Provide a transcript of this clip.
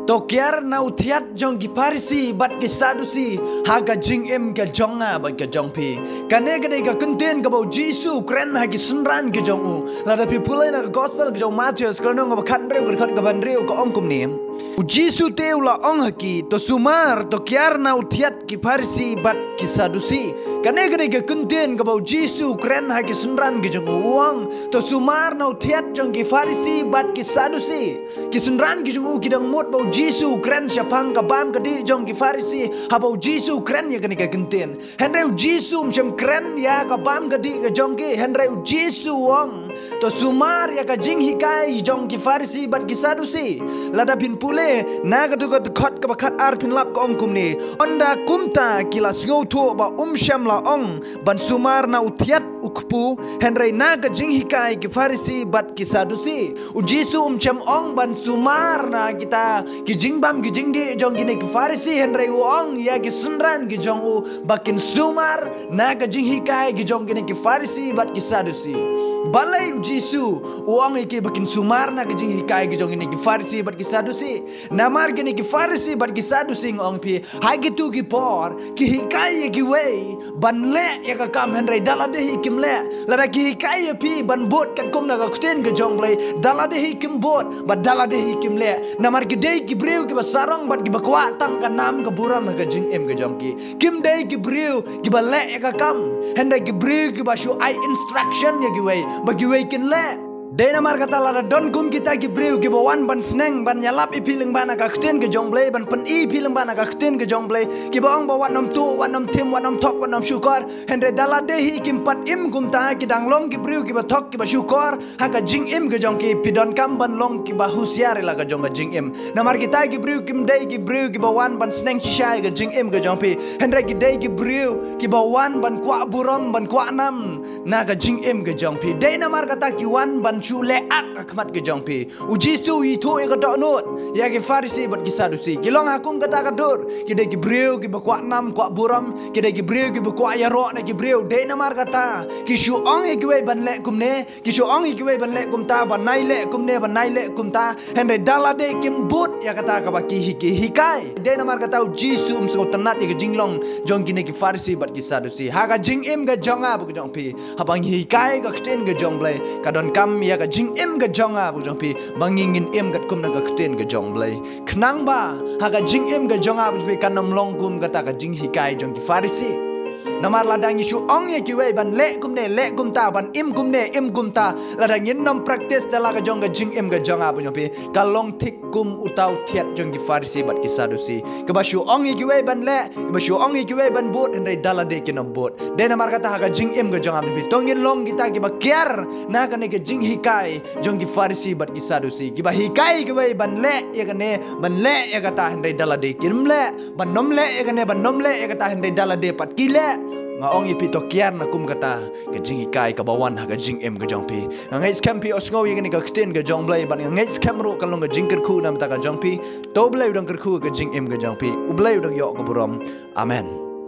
Tokiar na utiat jong ki Parisi bat ki Sadusi haga jing em ka jonga bat ka jong pi kane kane ka kunten ka bau Jisu kren ha ki sunran ka jong u lada pi pulai na ka gospel ka jong Matius ka nong ka khan reu ka ban reu ka ong kum ni u Jisu te ula ong haki to sumar tokiar na utiat ki Parisi bat ki Sadusi kane kane ka kunten ka bau Jisu kren ha ki sunran ka jong uang to sumar na utiat jong ki Parisi bat ki Sadusi ki sunran ki jong u ki dang mot bau Jisu kren siapang kabam kadi jong ki Farisi habau Jisu kren ya kani ka kenten henreu Jisu mchem kren ya kabam kadi ka jong ki henreu Jisu wong to sumar ya ka jing hikai jong ki Farisi bat ki Sadusi lada pin pule na ka tu ka khot ka bakhat ar pin lap ka ong kum ni onda kumta kilas ngau tu ba syam la ong ban sumar na utiat ukpu henrei na ka jing hikai ki Farisi bat ki Sadusi u Jisu mchem ong ban sumar na kita kijing bam kijing di jong gini ki Farisi henrei uong ya ki sunran ki jong u bakin sumar na ka jing hikai ki jong gini ki Farisi bat ki Sadusi balai u Jisu uong iki bakin sumar na ka jing hikai ki jong gini ki Farisi bat ki Sadusi namar gini ki Farisi bat ki Sadusi ngong pi hai ki tu ki por ki hikai ki wei ban le ya ka kam henrei dalade hi kim le lada ki hikai pi ban bot kan kom na ka kuten ke jong blai dalade hi kim bot ba dalade hi kim le namar ki dei ki breu ki basarong bat ki bakwa tang ka nam ka buram ka jing em ka jong ki kim dei ki breu ki ba le ka kam henrei ki breu ki ba shu ai instruction ya ki wei ba ki wei kin le Dena mar kata lara don kum kita ki breu ki bawan ban sneng ban nyalap i piling bana ka khten ke jong blai ban pen i piling bana ka khten ke jong blai ki baong bawan nom tu wan nom tim wan nom thok wan nom shukor henre dala de hi kim pat im kum ta ki dang long ki breu ki ba thok ki ba shukor ha ka jing im ke jong ki pidon kam ban long ki ba husiar la ka jong ka jing im namar kita ki breu kim dei ki breu ki bawan ban sneng chishai ka jing im ke jong pi henre ki dei ki breu ki bawan ban kwa buram ban kwa nam na ka jing im ke jong pi dena mar kata ki wan ban chu le ak akmat ke jong pi u Jisu i thu e ka do not ya ke Farisi bat ki Sadusi ki long hakum kata ka dur ki de ki breu ki ba kwa nam kwa buram ki de ki breu ki ba kwa ya ro na ki breu de na mar kata ki shu ong e ki we ban le kum ne ki shu ong e ki we ban le kum ta ban nai le kum ne ban nai le kum ta hen de dala de kim but ya kata ka ba ki hikai de na mar kata u Jisu so tanat e ki jinglong jong ki ne ki Farisi bat ki Sadusi ha ka jing im ga jonga bu jong pi ha bang hikai ka kten ga jong blai ka don kam ya ka jing em ga jonga bu jong pi bangingin em gat kum na ga kten ga jong blai knang ba ha ga jing em ga jonga bu pi kanom long kum ga ta ga jing hikai jong ki Farisi namar ladang Yesu ong ye ki wei ban le kum ne le kum ta ban im kum ne im kum ta ladang yin nom practice dala ga jong ga jing em ga jonga bu jong pi ka long thik kum utau thiat jong ki Farisi bat ki Sadusi ka ba shu ong ye ki wei ban le ka ba shu ong ye ki wei ban bot en rei dala de ki nom bot de namar kata ha ga jing em ga jonga bu pi tong yin long kita ki ba kiar na ka ne ga jing hikai jong ki Farisi bat ki Sadusi ki ba hikai ki wei ban le ye ka ne ban le ye ka ta en rei dala de ki le ban nom le ye ka ne ban nom le ye ka ta en rei dala de pat ki le nga ong ipi to kiar na kum kata ka jing ikai ka bawan ha ka jing em ka jong pi ngai scam pi osngo ye ni ka khten ka jong blai ban ngai scam ro ka long ka jing ker khu nam ta ka jong pi to blai udang ker khu ka jing em ka jong pi u blai udang yo ka buram amen.